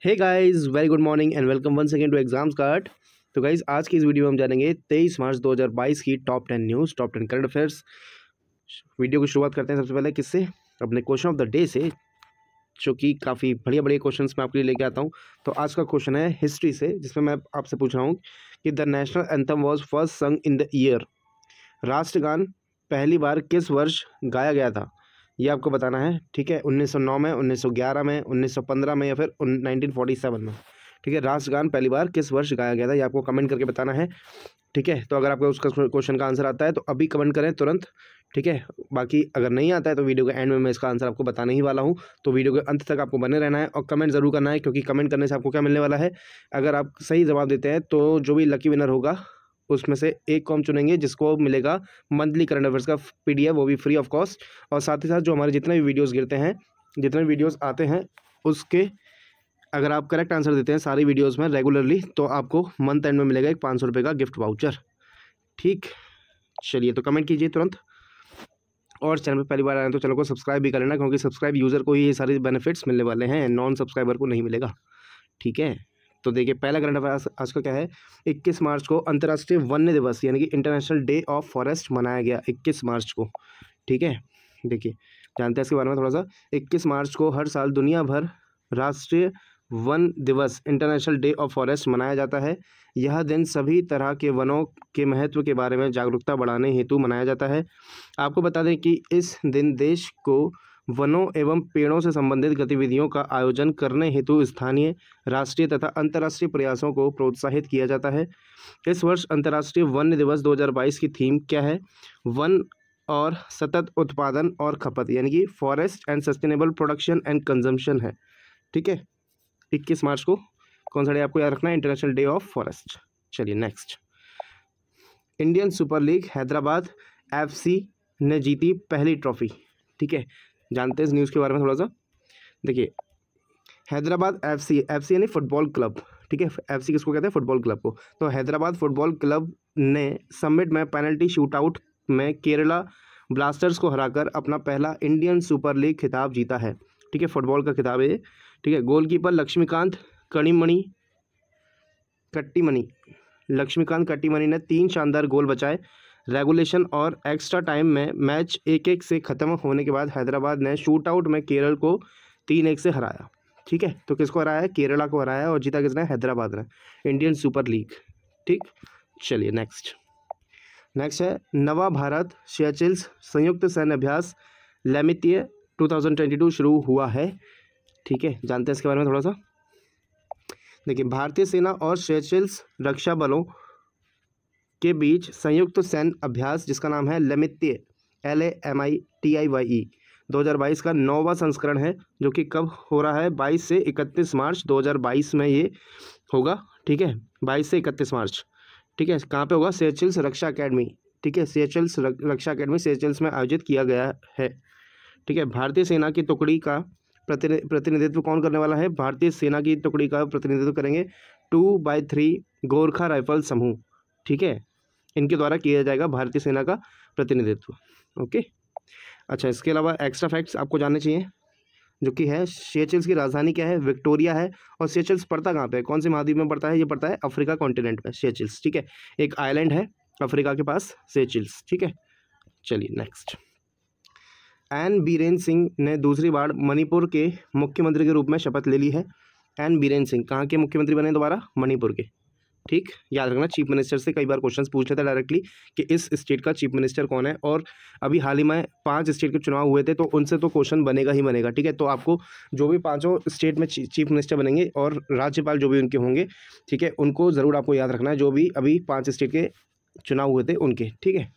Hey guys, very good morning and welcome once again to exams card. तो guys, आज की इस video में हम जानेंगे 23 मार्च 2022 की top 10 news, top 10 current affairs. Video की शुरुआत करते हैं सबसे पहले किससे, अपने क्वेश्चन ऑफ द डे से, जो कि काफ़ी बढ़िया बढ़िया क्वेश्चंस मैं आपके लिए लेके आता हूँ। तो आज का क्वेश्चन है हिस्ट्री से, जिसमें मैं आपसे पूछ रहा हूँ कि the national anthem was first संग इन द ईयर। राष्ट्रगान पहली बार किस वर्ष गाया गया था, ये आपको बताना है। ठीक है, 1909 में, 1911 में, 1915 में या फिर 1947 में। ठीक है, राष्ट्रगान पहली बार किस वर्ष गाया गया था, ये आपको कमेंट करके बताना है। ठीक है, तो अगर आपको उसका क्वेश्चन का आंसर आता है तो अभी कमेंट करें तुरंत। ठीक है, बाकी अगर नहीं आता है तो वीडियो के एंड में मैं इसका आंसर आपको बताने ही वाला हूँ। तो वीडियो के अंत तक आपको बने रहना है और कमेंट ज़रूर करना है, क्योंकि कमेंट करने से आपको क्या मिलने वाला है, अगर आप सही जवाब देते हैं तो जो भी लकी विनर होगा उसमें से एक को हम चुनेंगे, जिसको मिलेगा मंथली करंट अफेयर्स का PDF, वो भी फ्री ऑफ कॉस्ट। और साथ ही साथ जो हमारे जितने भी वीडियोस गिरते हैं, जितने भी वीडियोस आते हैं, उसके अगर आप करेक्ट आंसर देते हैं सारी वीडियोस में रेगुलरली, तो आपको मंथ एंड में मिलेगा एक 500 रुपये का गिफ्ट वाउचर। ठीक, चलिए तो कमेंट कीजिए तुरंत। और चैनल पर पहली बार आए तो चैनल को सब्सक्राइब भी कर लेना, क्योंकि सब्सक्राइब यूज़र को ही ये सारे बेनिफिट्स मिलने वाले हैं, नॉन सब्सक्राइबर को नहीं मिलेगा। ठीक है, तो देखिए पहला करंट अफेयर आज का क्या है। 21 मार्च को अंतर्राष्ट्रीय वन्य दिवस यानी कि इंटरनेशनल डे ऑफ फॉरेस्ट मनाया गया, 21 मार्च को। ठीक है, देखिए जानते हैं इसके बारे में थोड़ा सा। 21 मार्च को हर साल दुनिया भर राष्ट्रीय वन दिवस इंटरनेशनल डे ऑफ फॉरेस्ट मनाया जाता है। यह दिन सभी तरह के वनों के महत्व के बारे में जागरूकता बढ़ाने हेतु मनाया जाता है। आपको बता दें कि इस दिन देश को वनों एवं पेड़ों से संबंधित गतिविधियों का आयोजन करने हेतु स्थानीय, राष्ट्रीय तथा अंतर्राष्ट्रीय प्रयासों को प्रोत्साहित किया जाता है। इस वर्ष अंतर्राष्ट्रीय वन्य दिवस 2022 की थीम क्या है? वन और सतत उत्पादन और खपत, यानी कि forest and sustainable production and consumption है। ठीक है, 21 मार्च को कौन सा डे आपको याद रखना है? International day of forest. चलिए next, Indian super league Hyderabad FC ने जीती पहली ट्रॉफी। ठीक है, जानते हैं इस न्यूज़ के बारे में थोड़ा सा। देखिए हैदराबाद FC यानी फुटबॉल क्लब। ठीक है, FC किसको कहते हैं? फुटबॉल क्लब को। तो हैदराबाद फुटबॉल क्लब ने समिट में पेनल्टी शूटआउट में केरला ब्लास्टर्स को हराकर अपना पहला इंडियन सुपर लीग खिताब जीता है। ठीक है, फुटबॉल का खिताब है। ठीक है, गोलकीपर लक्ष्मीकांत कट्टीमनी ने 3 शानदार गोल बचाए। रेगुलेशन और एक्स्ट्रा टाइम में मैच 1-1 से ख़त्म होने के बाद हैदराबाद ने शूटआउट में केरल को 3-1 से हराया। ठीक है, तो किसको हराया? केरला को हराया। और जीता किसने? हैदराबाद ने, इंडियन सुपर लीग। ठीक, चलिए नेक्स्ट है नवा भारत सेशेल्स संयुक्त सैन्य अभ्यास लेमितिए 2022 शुरू हुआ है। ठीक है, जानते हैं इसके बारे में थोड़ा सा। देखिए भारतीय सेना और सेशेल्स रक्षा बलों के बीच संयुक्त सैन्य अभ्यास, जिसका नाम है लेमितिए LAMITIYE, 2022 का 9वां संस्करण है, जो कि कब हो रहा है? 22 से 31 मार्च 2022 में ये होगा। ठीक है, 22 से 31 मार्च। ठीक है, कहाँ पे होगा? सेशेल्स रक्षा अकेडमी। ठीक है, सेशेल्स रक्षा अकेडमी सेशेल्स में आयोजित किया गया है। ठीक है, भारतीय सेना की टुकड़ी का प्रतिनिधित्व कौन करने वाला है? भारतीय सेना की टुकड़ी का प्रतिनिधित्व करेंगे 2x3 गोरखा राइफल समूह। ठीक है, इनके द्वारा किया जाएगा भारतीय सेना का प्रतिनिधित्व। ओके, अच्छा, इसके अलावा एक्स्ट्रा फैक्ट्स आपको जानने चाहिए, जो कि है सेशेल्स की राजधानी क्या है? विक्टोरिया है। और सेशेल्स पड़ता कहाँ पे है? कौन से महाद्वीप में पड़ता है? ये पड़ता है अफ्रीका कॉन्टिनेंट में, सेशेल्स। ठीक है, एक आइलैंड है अफ्रीका के पास, सेशेल्स। ठीक है, चलिए नेक्स्ट, एन बीरेन सिंह ने दूसरी बार मणिपुर के मुख्यमंत्री के रूप में शपथ ले ली है। एन बीरेन सिंह कहाँ के मुख्यमंत्री बने दोबारा? मणिपुर के। ठीक, याद रखना, चीफ मिनिस्टर से कई बार क्वेश्चंस पूछ लेते हैं डायरेक्टली कि इस स्टेट का चीफ मिनिस्टर कौन है। और अभी हाल ही में 5 स्टेट के चुनाव हुए थे, तो उनसे तो क्वेश्चन बनेगा ही बनेगा। ठीक है, तो आपको जो भी 5 स्टेट में चीफ मिनिस्टर बनेंगे और राज्यपाल जो भी उनके होंगे, ठीक है, उनको ज़रूर आपको याद रखना है, जो भी अभी 5 स्टेट के चुनाव हुए थे उनके। ठीक है,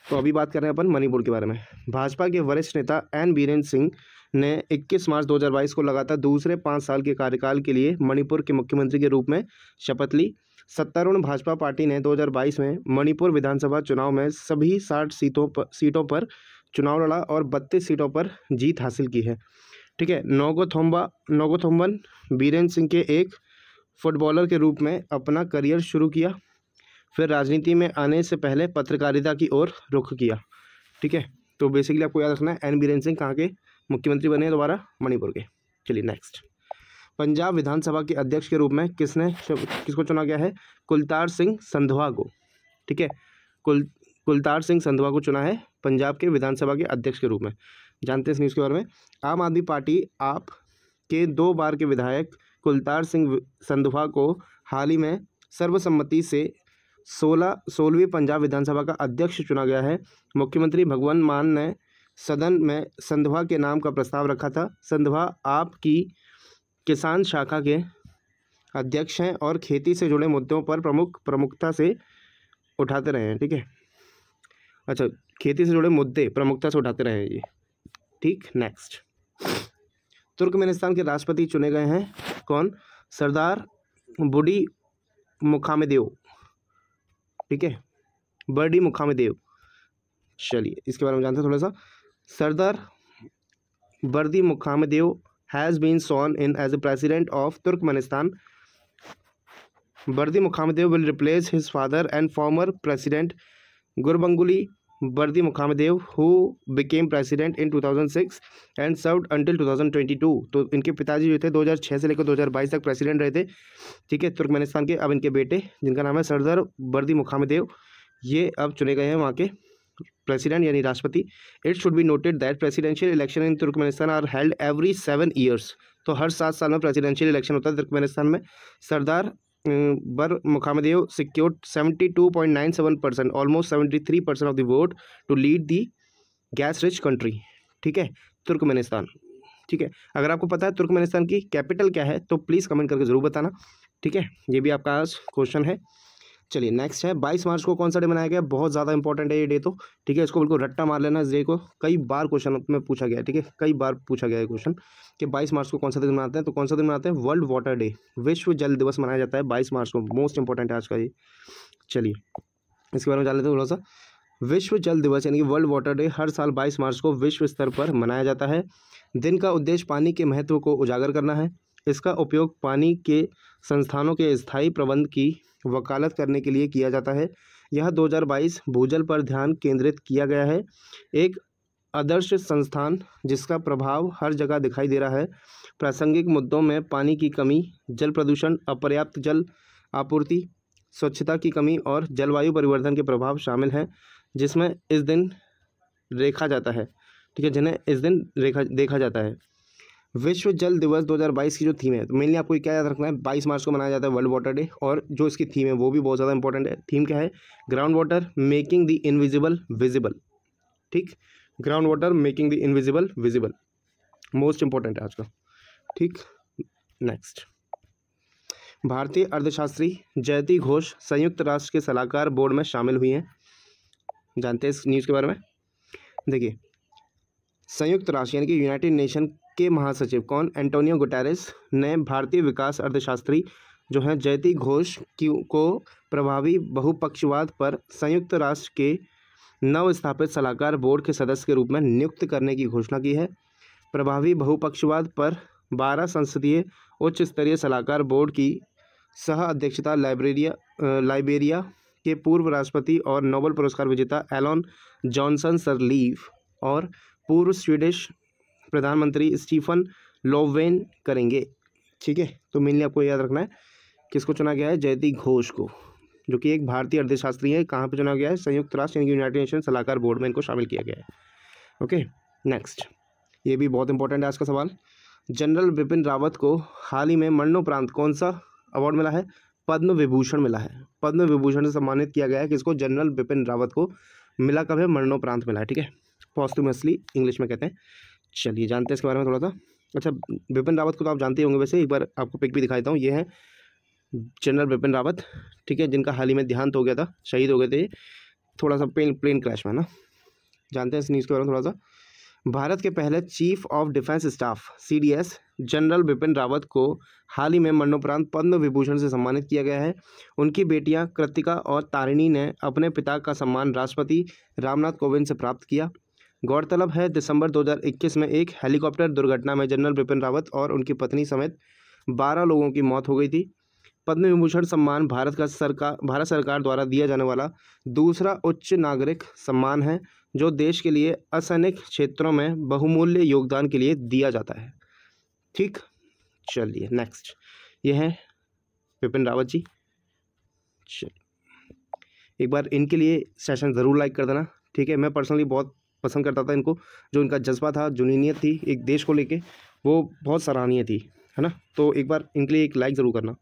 तो अभी बात कर रहे हैं अपन मणिपुर के बारे में। भाजपा के वरिष्ठ नेता एन बीरेन सिंह ने 21 मार्च 2022 को लगातार दूसरे 5 साल के कार्यकाल के लिए मणिपुर के मुख्यमंत्री के रूप में शपथ ली। सत्तारूढ़ भाजपा पार्टी ने 2022 में मणिपुर विधानसभा चुनाव में सभी 60 सीटों पर चुनाव लड़ा और 32 सीटों पर जीत हासिल की है। ठीक है, नोगोथोम्बन बीरेन सिंह के एक फुटबॉलर के रूप में अपना करियर शुरू किया, फिर राजनीति में आने से पहले पत्रकारिता की ओर रुख किया। ठीक है, तो बेसिकली आपको याद रखना है एन बीरेन सिंह कहाँ के मुख्यमंत्री बने दोबारा? मणिपुर के। चलिए नेक्स्ट, पंजाब विधानसभा के अध्यक्ष के रूप में किसको चुना गया है? कुलतार सिंह संधवा को। ठीक है, कुलतार सिंह संधवा को चुना है पंजाब के विधानसभा के अध्यक्ष के रूप में। जानते हैं इस न्यूज़ के बारे में। आम आदमी पार्टी आप के 2 बार के विधायक कुलतार सिंह संधवा को हाल ही में सर्वसम्मति से 16वीं पंजाब विधानसभा का अध्यक्ष चुना गया है। मुख्यमंत्री भगवंत मान ने सदन में संधवा के नाम का प्रस्ताव रखा था। संधवा आप की किसान शाखा के अध्यक्ष हैं और खेती से जुड़े मुद्दों पर प्रमुखता से उठाते रहे हैं। ठीक है, अच्छा, खेती से जुड़े मुद्दे प्रमुखता से उठाते रहे हैं ये। ठीक, नेक्स्ट, तुर्कमेनिस्तान के राष्ट्रपति चुने गए हैं कौन? सरदार बर्डी मुखामेदेव। ठीक है, बर्डी मुखामेदेव। चलिए इसके बारे में जानते हैं थोड़ा सा। Serdar Berdimuhamedov has been sworn in as the president of Turkmenistan. Bardi Mukhamadev will replace his father and former president Gurbanguly Bardi Mukhamadev, who became president in 2006 and served until 2022. तो इनके पिताजी जो थे 2006 से लेकर 2022 तक president रहे थे। ठीक है, तुर्कमेनिस्तान के। अब इनके बेटे जिनका नाम है सरदार बर्दी मुखामेदेव, ये अब चुने गए हैं वहाँ के प्रेसिडेंट यानी राष्ट्रपति। It should be noted that presidential election in Turkmenistan are held every 7 years. तो हर 7 साल में प्रेसिडेंशियल इलेक्शन होता है तुर्कमेनिस्तान में। Serdar Berdimuhamedov secured 72.97%, almost 73% of the vote to lead the gas rich country. ठीक है, तुर्कमेनिस्तान। ठीक है, अगर आपको पता है तुर्कमेनिस्तान की कैपिटल क्या है तो प्लीज़ कमेंट करके ज़रूर बताना। ठीक है, ये भी आपका आज क्वेश्चन है। चलिए नेक्स्ट है, 22 मार्च को कौन सा डे मनाया गया? बहुत ज़्यादा इंपॉर्टेंट है ये डे तो। ठीक है, इसको बिल्कुल रट्टा मार लेना इस डे को। कई बार क्वेश्चन में पूछा गया है। ठीक है, कई बार पूछा गया है क्वेश्चन कि 22 मार्च को कौन सा दिन मनाते हैं। तो कौन सा दिन मनाते हैं? वर्ल्ड वाटर डे, विश्व जल दिवस मनाया जाता है 22 मार्च को। मोस्ट इंपॉर्टेंट है आज का ये। चलिए इसके बारे में जान लेते हैं थोड़ा सा। विश्व जल दिवस यानी कि वर्ल्ड वाटर डे हर साल 22 मार्च को विश्व स्तर पर मनाया जाता है। दिन का उद्देश्य पानी के महत्व को उजागर करना है। इसका उपयोग पानी के संस्थानों के स्थायी प्रबंध की वकालत करने के लिए किया जाता है। यह 2022 भूजल पर ध्यान केंद्रित किया गया है, एक आदर्श संस्थान जिसका प्रभाव हर जगह दिखाई दे रहा है। प्रासंगिक मुद्दों में पानी की कमी, जल प्रदूषण, अपर्याप्त जल आपूर्ति, स्वच्छता की कमी और जलवायु परिवर्तन के प्रभाव शामिल हैं, जिसमें इस दिन देखा जाता है। ठीक है, जिन्हें इस दिन देखा जाता है। विश्व जल दिवस 2022 की जो थीम है, तो मेनली आपको क्या याद रखना है, 22 मार्च को मनाया जाता है वर्ल्ड वाटर डे। और जो इसकी थीम है वो भी बहुत ज़्यादा इंपॉर्टेंट है। थीम क्या है? Ground water making the invisible visible. ठीक, ground water making the invisible visible, most important है आज का। ठीक, नेक्स्ट, भारतीय अर्थशास्त्री जयति घोष संयुक्त राष्ट्र के सलाहकार बोर्ड में शामिल हुई हैं। जानते हैं इस न्यूज़ के बारे में। देखिए, संयुक्त राष्ट्र यानी कि यूनाइटेड नेशन के महासचिव कौन? एंटोनियो गुटेरेस ने भारतीय विकास अर्थशास्त्री जो हैं जयति घोष को प्रभावी बहुपक्षवाद पर संयुक्त राष्ट्र के नव स्थापित सलाहकार बोर्ड के सदस्य के रूप में नियुक्त करने की घोषणा की है। प्रभावी बहुपक्षवाद पर 12 संसदीय उच्च स्तरीय सलाहकार बोर्ड की सह अध्यक्षता लाइबेरिया के पूर्व राष्ट्रपति और नोबेल पुरस्कार विजेता एलन जॉनसन सरलीफ और पूर्व स्वीडिश प्रधानमंत्री स्टीफन लोवेन करेंगे। ठीक है, तो मेनली आपको याद रखना है किसको चुना गया है? जयति घोष को, जो कि एक भारतीय अर्थशास्त्री है। कहाँ पे चुना गया है? संयुक्त राष्ट्र यानी यूनाइटेड नेशन सलाहकार बोर्ड में इनको शामिल किया गया है। ओके, नेक्स्ट, ये भी बहुत इंपॉर्टेंट है आज का सवाल। जनरल बिपिन रावत को हाल ही में मरणोपरांत कौन सा अवार्ड मिला है? पद्म विभूषण मिला है। पद्म विभूषण से सम्मानित किया गया है किसको? जनरल बिपिन रावत को। मिला कब है? मरणोपरांत मिला है। ठीक है, पॉस्टुमसली इंग्लिश में कहते हैं। चलिए जानते हैं इसके बारे में थोड़ा सा। अच्छा, बिपिन रावत को तो आप जानते होंगे, वैसे एक बार आपको पिक भी दिखाता हूँ। ये है जनरल बिपिन रावत। ठीक है, जिनका हाल ही में देहांत हो गया था, शहीद हो गए थे थोड़ा सा प्लेन क्रैश में ना। जानते हैं इस न्यूज़ के बारे में थोड़ा सा। भारत के पहले chief of defence staff CDS general Bipin Rawat को हाल ही में मरणोपरांत पद्म विभूषण से सम्मानित किया गया है। उनकी बेटियां कृतिका और तारिणी ने अपने पिता का सम्मान राष्ट्रपति रामनाथ कोविंद से प्राप्त किया। गौरतलब है, दिसंबर 2021 में एक हेलीकॉप्टर दुर्घटना में जनरल बिपिन रावत और उनकी पत्नी समेत 12 लोगों की मौत हो गई थी। पद्म विभूषण सम्मान भारत सरकार द्वारा दिया जाने वाला दूसरा उच्च नागरिक सम्मान है जो देश के लिए असैनिक क्षेत्रों में बहुमूल्य योगदान के लिए दिया जाता है। ठीक, चलिए नेक्स्ट, ये है विपिन रावत जी। चलिए एक बार इनके लिए सेशन ज़रूर लाइक कर देना, ठीक है। मैं पर्सनली बहुत पसंद करता था इनको, जो इनका जज्बा था, जो नीयत थी एक देश को लेके, वो बहुत सराहनीय थी, है ना। तो एक बार इनके लिए एक लाइक ज़रूर करना।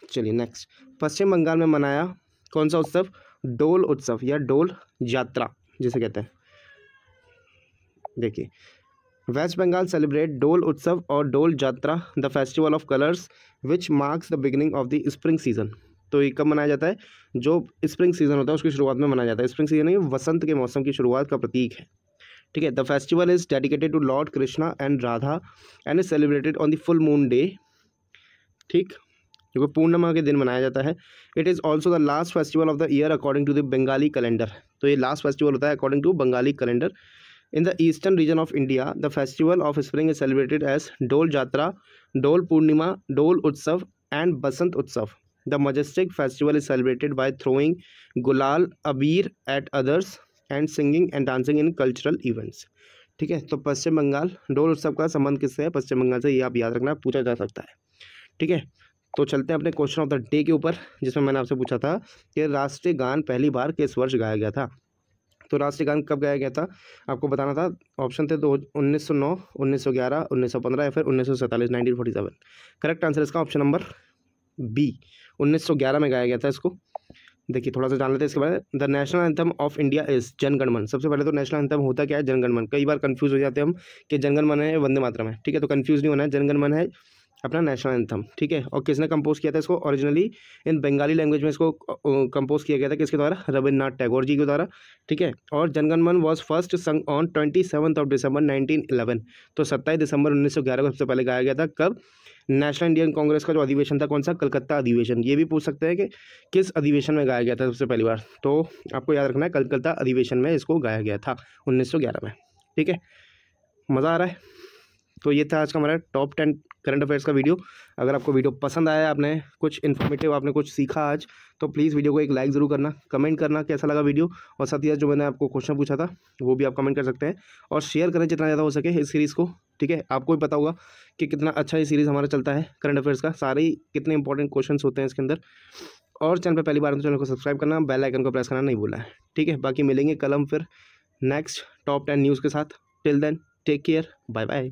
चलिए नेक्स्ट, पश्चिम बंगाल में मनाया कौन सा उत्सव? डोल उत्सव या डोल यात्रा जिसे कहते हैं। देखिए, वेस्ट बंगाल सेलिब्रेट डोल उत्सव और डोल यात्रा the festival of colours which marks the beginning of the spring season. तो ये कब मनाया जाता है? जो स्प्रिंग सीजन होता है उसकी शुरुआत में मनाया जाता है। स्प्रिंग सीजन ये वसंत के मौसम की शुरुआत का प्रतीक है, ठीक है। The festival is dedicated to lord Krishna and Radha and is celebrated on the full moon day, ठीक, जो पूर्णिमा के दिन मनाया जाता है। It is also the last festival of the year according to the Bengali calendar. तो ये लास्ट फेस्टिवल होता है according to Bengali calendar. In the eastern region of India, the festival of spring is celebrated as Dol Jatra, Dol Purnima, Dol Utsav, and Basant Utsav. The majestic festival is celebrated by throwing gulal abir at others and singing and dancing in cultural events. ठीक है, तो पश्चिम बंगाल डोल उत्सव का संबंध किससे है? पश्चिम बंगाल से, ये आप याद रखना, पूछा जा सकता है, ठीक है। तो चलते हैं अपने क्वेश्चन ऑफ द डे के ऊपर, जिसमें मैंने आपसे पूछा था कि राष्ट्रीय गान पहली बार किस वर्ष गाया गया था। तो राष्ट्रीय गान कब गाया गया था आपको बताना था। ऑप्शन थे 1909, 1911, 1915 या फिर 1947, 1947। करेक्ट आंसर इसका ऑप्शन नंबर बी, 1911 में गाया गया था इसको। देखिए थोड़ा सा जान लेते हैं इसके बारे में। The national anthem of India is Jana Gana Mana. सबसे पहले तो नेशनल एंथम होता क्या है? जनगण मन। कई बार कंफ्यूज हो जाते हैं हम कि जनगण मन है वंदे मातरम है, ठीक है। तो कंफ्यूज नहीं होना है, जनगण मन है अपना नेशनल एंथम, ठीक है। और किसने कंपोज किया था इसको? ओरिजिनली इन बंगाली लैंग्वेज में इसको कंपोज किया गया था किसके द्वारा? रविन्द्रनाथ टैगोर जी के द्वारा, ठीक है। और जनगण मन वॉज फर्स्ट संग ऑन 27 ऑफ दिसंबर 1911। तो 27 दिसंबर 1911 को सबसे पहले गाया गया था। कब? नेशनल इंडियन कांग्रेस का जो अधिवेशन था, कौन सा? कलकत्ता अधिवेशन। ये भी पूछ सकते हैं कि किस अधिवेशन में गाया गया था सबसे पहली बार, तो आपको याद रखना है कलकत्ता अधिवेशन में इसको गाया गया था 1911 में, ठीक है। मज़ा आ रहा है? तो ये था आज का हमारा टॉप 10 करंट अफेयर्स का वीडियो। अगर आपको वीडियो पसंद आया, आपने कुछ इन्फॉर्मेटिव, आपने कुछ सीखा आज, तो प्लीज़ वीडियो को एक लाइक ज़रूर करना, कमेंट करना कैसा लगा वीडियो, और साथ ही साथ जो मैंने आपको क्वेश्चन पूछा था वो भी आप कमेंट कर सकते हैं, और शेयर करें जितना ज़्यादा हो सके इस सीरीज़ को, ठीक है। आपको भी पता होगा कि कितना अच्छा ये सीरीज़ हमारा चलता है करंट अफेयर्स का, सारे ही कितने इंपॉर्टेंट क्वेश्चन होते हैं इसके अंदर। और चैनल पर पहली बार तो चैनल को सब्सक्राइब करना, बेल आइकन को प्रेस करना नहीं भूलना है, ठीक है। बाकी मिलेंगे कल हम फिर नेक्स्ट टॉप 10 न्यूज़ के साथ। Till then take care, bye bye.